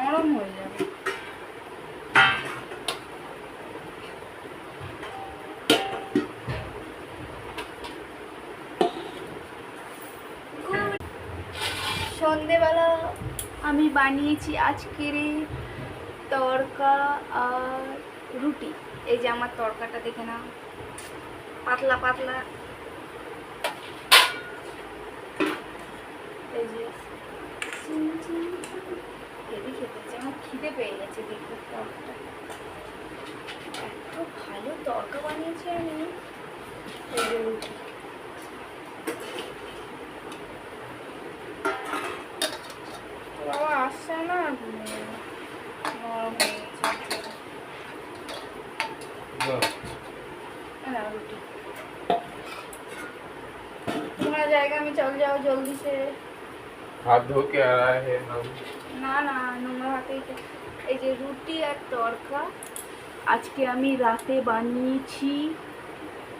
নরম হয়ে যাবে। সন্ধেবেলা আমি বানিয়েছি আজকের তড়কা আর রুটি। এই যে আমার তড়কাটা দেখে নাও, পাতলা পাতলা। এই যে হেভি খেতে, আমার খিদে পেয়ে গেছে দেখতে। তড়কাটা এত ভালো তড়কা বানিয়েছি আমি। এই যে রুটি, বাবা আসছে না, নরম হয়ে গেছে। রুটি तुम्हारा जाएगा, मैं चल जाओ जल्दी से। हाथ धो के आ रहा है हम। না না, নোংরা হাতেই তো। এই যে রুটি আর তড়কা আজকে আমি রাতে বানিয়েছি।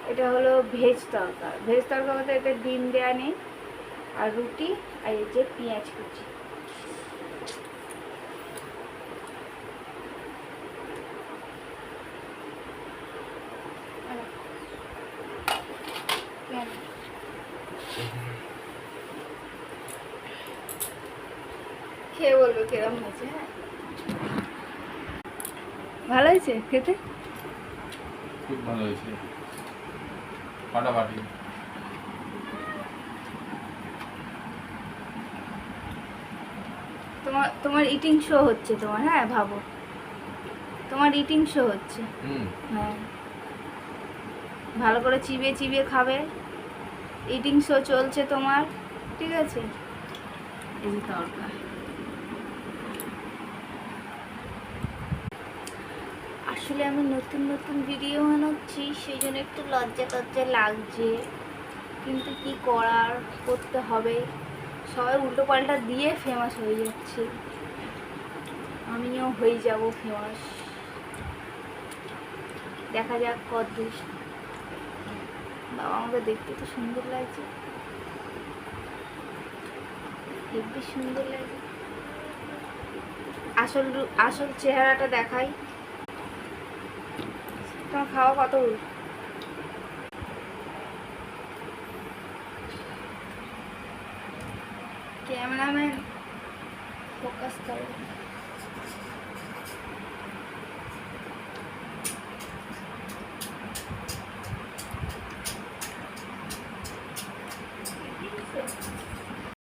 এটা হলো ভেজ তড়কা। ভেজ তড়কা বলতে এটা ডিম দেওয়া নেই, আর রুটি আর এই যে পেঁয়াজ কুচি। খেয়ে বলবো কিরম হয়েছে। হ্যাঁ, ভালো হয়েছে খেতে, খুব ভালো হয়েছে, ফাটাফাটি। তোমার ইটিং শো হচ্ছে তোমার। হ্যাঁ ভাবো, তোমার ইটিং শো হচ্ছে। হ্যাঁ, ভালো করে চিবিয়ে চিবিয়ে খাবে। ইটিং শো চলছে তোমার, ঠিক আছে। এই যে তড়কা, আসলে আমি নতুন নতুন ভিডিও বানাচ্ছি, সেই জন্য একটু লজ্জা টজ্জা লাগছে, কিন্তু কি করার, করতে হবে। সবাই উল্টো পাল্টা দিয়ে ফেমাস হয়ে যাচ্ছে, আমিও হয়ে যাব ফেমাস। দেখা যাক কতদূর। বাবা আমাকে দেখতে তো সুন্দর লাগছে, হেব্বি সুন্দর লাগছে। আসল চেহারাটা দেখাই। তোমার খাওয়া কত? कैमरा मैन फोकस करो।